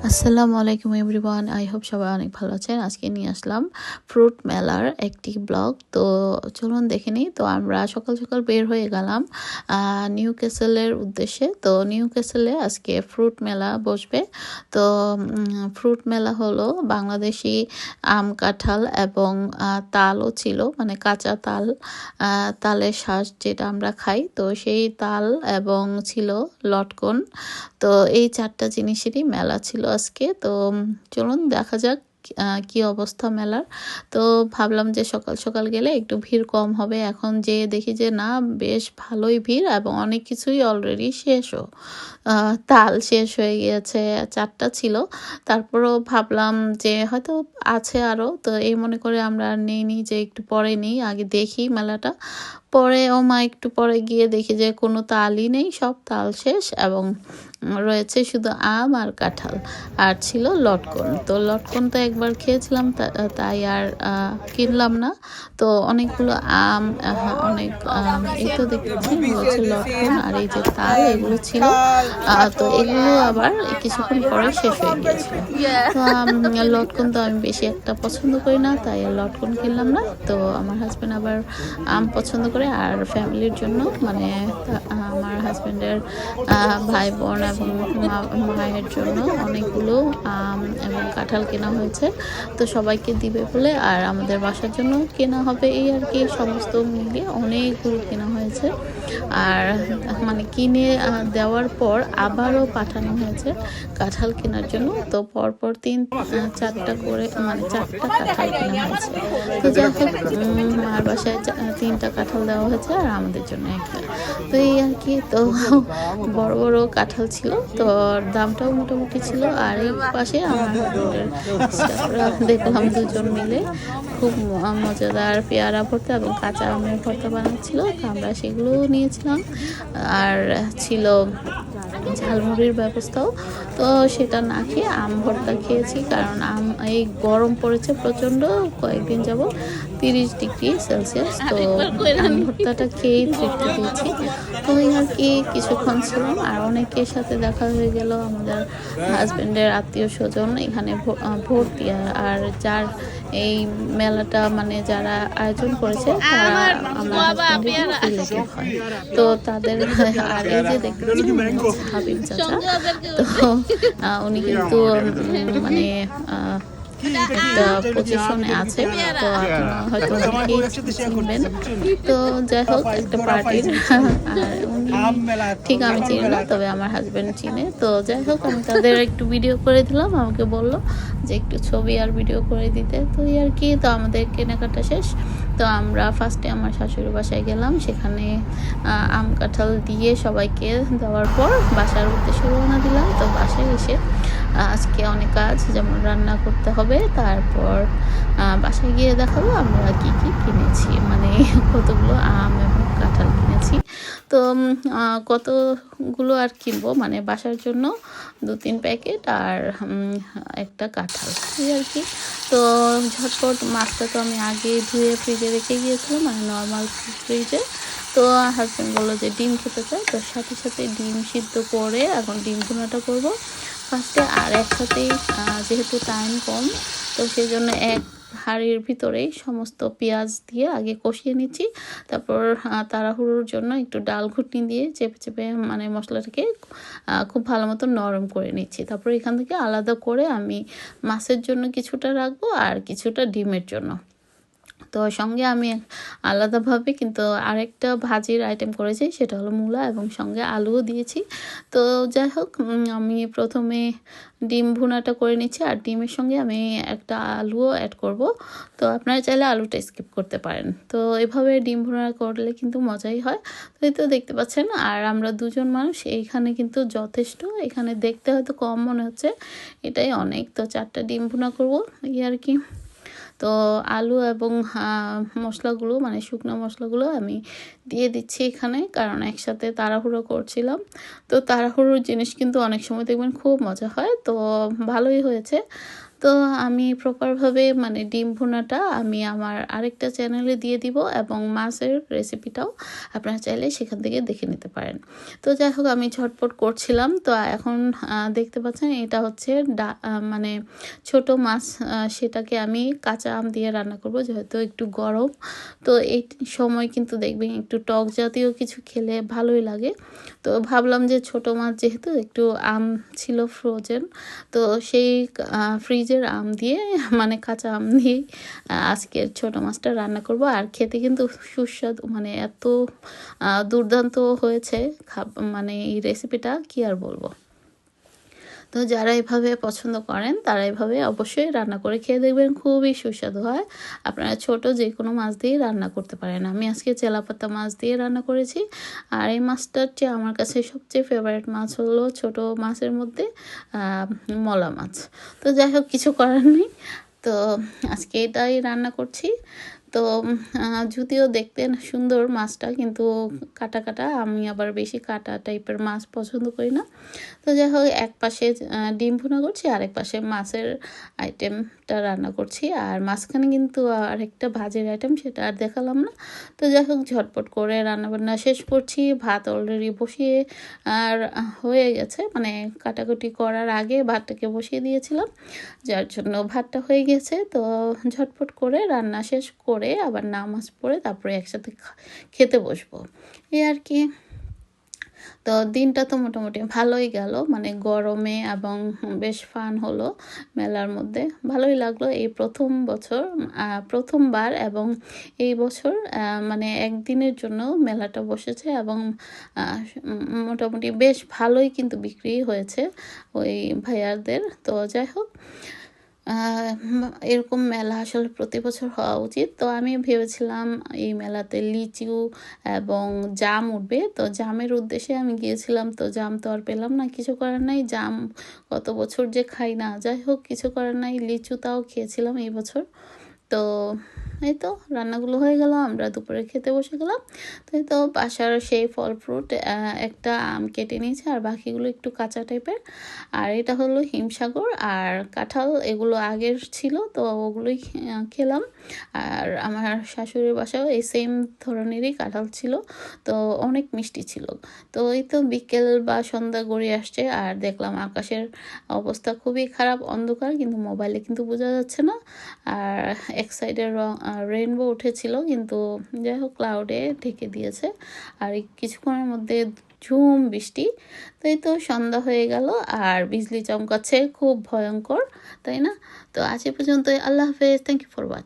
আসসালামু আলাইকুম everyone, I hope সবাই অনেক ভালো আছেন। আজকে নিয়ে আসলাম ফ্রুট মেলার একটি ব্লগ। তো চলুন দেখে নিই। তো আমরা সকাল সকাল বের হয়ে গেলাম নিউ ক্যাসেলের উদ্দেশ্যে। তো নিউ ক্যাসেলে আজকে ফ্রুট মেলা বসবে। তো ফ্রুট মেলা হলো বাংলাদেশি আম, কাঁঠাল এবং তালও ছিল, মানে কাঁচা তাল, তালের শাঁস যেটা আমরা খাই, তো সেই তাল এবং ছিল লটকন। তো এই 4টা জিনিসেরই মেলা ছিল আজকে। তো চলুন দেখা যাক কি অবস্থা মেলার। তো ভাবলাম যে সকাল সকাল গেলে একটু ভিড় কম হবে। এখন যে দেখি যে না, বেশ ভালোই ভিড় এবং অনেক কিছুই অলরেডি শেষও। তাল শেষ হয়ে গিয়েছে, 4টা ছিল। তারপরও ভাবলাম যে হয়তো আছে আরও, তো এই মনে করে আমরা আর নেইনি, যে একটু পরে নেই, আগে দেখি মেলাটা। পরে ও মা একটু পরে গিয়ে দেখি যে কোনো তালই নেই, সব তাল শেষ এবং রয়েছে শুধু আম আর কাঁঠাল, আর ছিল লটকন। তো লটকন তো একবার খেয়েছিলাম, তাই আর কিনলাম না। তো অনেকগুলো আম, অনেক এই তো দেখতেছেন হচ্ছে লটকন, আর এই যে তাল, এগুলো ছিল। তো এগুলো আবার কিছুক্ষণ পরে শেষ হয়ে গিয়েছিল। তো লটকন তো আমি বেশি একটা পছন্দ করি না, তাই আর লটকন কিনলাম না। তো আমার হাজব্যান্ড আবার আম পছন্দ করে, আর ফ্যামিলির জন্য, মানে আমার হাজব্যান্ডের ভাই বোন এবং মায়ের জন্য অনেকগুলো আম এবং কাঁঠাল কেনা হয়েছে। তো সবাইকে দিবে বলে, আর আমাদের বাসার জন্য কেনা হবে, এই আর কি। সমস্ত মিলিয়ে অনেকগুলো কেনা হয়েছে। আর মানে কিনে দেওয়ার পর আবারও পাঠানো হয়েছে কাঁঠাল কেনার জন্য। তো পরপর 4টা করে, মানে 4টা কাঁঠাল কেনা হয়েছে। তো যাই হোক, মার বাসায় 3টা কাঁঠাল দেওয়া হয়েছে, আর আমাদের জন্য একটা। তো এই আর কি। তো বড় বড় কাঁঠাল ছিল, তো দামটাও মোটামুটি ছিল। আর এই পাশে আমার হাজবেন্ডের স্টাফরা দেখলাম দুজন মিলে খুব মজাদার পেয়ারা ভর্তা এবং কাঁচা আমের ভর্তা বানাচ্ছিল। তো আমরা সেগুলো নিয়েছিলাম, আর ছিল ঝালমুড়ির ব্যবস্থাও। তো সেটা না খেয়ে আম ভর্তা খেয়েছি, কারণ এই গরম পড়েছে প্রচণ্ড, কয়েকদিন যাব 30 ডিগ্রি সেলসিয়াস। তো আম ভর্তাটা খেয়েই তৃপ্তি পেয়েছি। তো এই আর কি, কিছুক্ষণ ছিলাম, আর অনেকের সাথে দেখা হয়ে গেল। আমাদের হাজব্যান্ডের আত্মীয় স্বজন এখানে ভর্তি। আর যার এই মেলাটা, মানে যারা আয়োজন করেছে, তারা আমার হাজব্যান্ডেরই রিলেটিভ হয়। তো তাদের আর এই যে দেখতে হাবিব চাচা, তো উনি কিন্তু মানে একটা পজিশনে আছে। তো আপনারা হয়তো অনেকেই চিনবেন। তো যাই হোক, একটা পার্টির আর উনি, ঠিক আমি চিনি না, তবে আমার হাজব্যান্ড চিনে। তো যাই হোক, আমি তাদের একটু ভিডিও করে দিলাম। আমাকে বললো যে একটু ছবি আর ভিডিও করে দিতে। তো এই আর কি। তো আমাদের কেনাকাটা শেষ। তো আমরা ফার্স্টে আমার শাশুড়ি বাসায় গেলাম, সেখানে আম কাঁঠাল দিয়ে সবাইকে দেওয়ার পর বাসার উদ্দেশ্যে রওনা দিলাম। তো বাসায় এসে আজকে অনেক কাজ, যেমন রান্না করতে হবে, তারপর বাসায় গিয়ে দেখাবো আমরা কি কি কিনেছি, মানে কতগুলো আম এবং কাঁঠাল কিনেছি। তো কতগুলো আর কিনবো, মানে বাসার জন্য 2-3 প্যাকেট আর একটা কাঁঠাল, এই আর কি। তো ঝটপট মাছটা তো আমি আগে ধুয়ে ফ্রিজে রেখে গিয়েছিলাম, মানে নর্মাল ফ্রিজে। তো হাজব্যান্ড বললো যে ডিম খেতে চায়, তো সাথে সাথে ডিম সিদ্ধ করে এখন ডিম ভুনাটা করবো ফার্স্টে। আর একসাথেই যেহেতু টাইম কম, তো সেই জন্য এক হাঁড়ির ভিতরেই সমস্ত পেঁয়াজ দিয়ে আগে কষিয়ে নিচ্ছি। তারপর তাড়াহুড়োর জন্য একটু ডাল ঘুটনি দিয়ে চেপে চেপে, মানে মশলাটাকে খুব ভালো মতো নরম করে নিচ্ছি। তারপর এখান থেকে আলাদা করে আমি মাছের জন্য কিছুটা রাখবো, আর কিছুটা ডিমের জন্য। তো সঙ্গে আমি আলাদাভাবে কিন্তু আরেকটা ভাজির আইটেম করেছি, সেটা হলো মূলা, এবং সঙ্গে আলুও দিয়েছি। তো যাই হোক, আমি প্রথমে ডিম ভুনাটা করে নিচ্ছি, আর ডিমের সঙ্গে আমি একটা আলুও অ্যাড করব। তো আপনারা চাইলে আলুটা স্কিপ করতে পারেন। তো এভাবে ডিম ভুনা করলে কিন্তু মজাই হয়। তো এই তো দেখতে পাচ্ছেন, আর আমরা দুজন মানুষ, এইখানে কিন্তু যথেষ্ট। এখানে দেখতে হয়তো কম মনে হচ্ছে, এটাই অনেক। তো 4টা ডিম ভুনা করবো, এই আর কি। তো আলু এবং মশলাগুলো, মানে শুকনো মশলাগুলো আমি দিয়ে দিচ্ছি এখানে, কারণ একসাথে তাড়াহুড়ো করছিলাম। তো তাড়াহুড়োর জিনিস কিন্তু অনেক সময় দেখবেন খুব মজা হয়। তো ভালোই হয়েছে। তো আমি প্রপারভাবে মানে ডিম ভুনাটা আমি আমার আরেকটা চ্যানেলে দিয়ে দিব এবং মাছের রেসিপিটাও আপনারা চাইলে সেখান থেকে দেখে নিতে পারেন। তো যাই হোক আমি ঝটপট করছিলাম। তো এখন দেখতে পাচ্ছেন এটা হচ্ছে মানে ছোট মাছ, সেটাকে আমি কাঁচা আম দিয়ে রান্না করব যেহেতু একটু গরম। তো এই সময় কিন্তু দেখবেন একটু টক জাতীয় কিছু খেলে ভালোই লাগে। তো ভাবলাম যে ছোট মাছ যেহেতু একটু আম ছিল ফ্রোজেন, তো সেই ফ্রিজের আম দিয়ে মানে কাঁচা আম দিয়েই আজকের ছোট মাছটা রান্না করব। আর খেতে কিন্তু সুস্বাদু, মানে এত দুর্দান্ত হয়েছে মানে এই রেসিপিটা কি আর বলবো। তো যারা এভাবে পছন্দ করেন তারা এভাবে অবশ্যই রান্না করে খেয়ে দেখবেন, খুবই সুস্বাদু হয়। আপনারা ছোট যে কোনো মাছ দিয়ে রান্না করতে পারেন। আমি আজকে চেলাপাতা মাছ দিয়ে রান্না করেছি। আর এই মাছটার চেয়ে আমার কাছে সবচেয়ে ফেভারিট মাছ হলো ছোট মাছের মধ্যে মলা মাছ। তো যাই হোক, কিছু করার নেই। তো আজকে এটাই রান্না করছি। তো যদিও দেখতে সুন্দর মাছটা, কিন্তু কাটা কাটা, আমি আবার বেশি কাটা টাইপের মাছ পছন্দ করি না। তো যাই হোক, এক পাশে ডিম ভুনা করছি, আরেক পাশে মাছের আইটেমটা রান্না করছি। আর মাঝখানে কিন্তু আরেকটা ভাজের আইটেম, সেটা আর দেখালাম না। তো যাই হোক, ঝটপট করে রান্নাবান্না শেষ করছি। ভাত অলরেডি বসিয়ে আর হয়ে গেছে, মানে কাটাকুটি করার আগে ভাতটাকে বসিয়ে দিয়েছিলাম, যার জন্য ভাতটা হয়ে গেছে। তো ঝটপট করে রান্না শেষ করে আবার নামাজ পড়ে তারপরে একসাথে খেতে বসবো, এই আর কি। তো দিনটা তো মোটামুটি ভালোই গেল, মানে গরমে, এবং বেশ ফান হলো মেলার মধ্যে, ভালোই লাগলো। এই প্রথমবার এবং এই বছর মানে একদিনের জন্য মেলাটা বসেছে, এবং মোটামুটি বেশ ভালোই কিন্তু বিক্রি হয়েছে ওই ভাইয়াদের। তো যাই হোক, এরকম মেলা আসলে প্রতি বছর হওয়া উচিত। তো আমি ভেবেছিলাম এই মেলাতে লিচু এবং জাম উঠবে, তো জামের উদ্দেশ্যে আমি গিয়েছিলাম। তো জাম তো আর পেলাম না, কিছু করার নাই, জাম কত বছর যে খাই না। যাই হোক, কিছু করার নাই, লিচু তাও খেয়েছিলাম এই বছর। তো এই তো রান্নাগুলো হয়ে গেল, আমরা দুপুরে খেতে বসে গেলাম। তো এই তো বাসার সেই ফল ফ্রুট, একটা আম কেটে নিয়েছে, আর বাকিগুলো একটু কাঁচা টাইপের। আর এটা হলো হিমসাগর আর কাঁঠাল, এগুলো আগের ছিল, তো ওগুলোই খেলাম। আর আমার শাশুড়ির বাসাও এই সেম ধরনেরই কাঁঠাল ছিল, তো অনেক মিষ্টি ছিল। তো এই তো বিকেল বা সন্ধ্যা গড়িয়ে আসছে, আর দেখলাম আকাশের অবস্থা খুবই খারাপ, অন্ধকার, কিন্তু মোবাইলে কিন্তু বোঝা যাচ্ছে না। আর এক সাইডে রেইনবো উঠেছিল, কিন্তু যাই হোক ক্লাউডে ঢেকে দিয়েছে। আর কিছুক্ষণের মধ্যে ঝুম বৃষ্টি। তো এই তো সন্ধ্যা হয়ে গেল, আর বিজলি চমকাচ্ছে খুব ভয়ঙ্কর, তাই না? তো আজ এ পর্যন্ত, আল্লাহ হাফেজ, থ্যাংক ইউ ফর ওয়াচিং।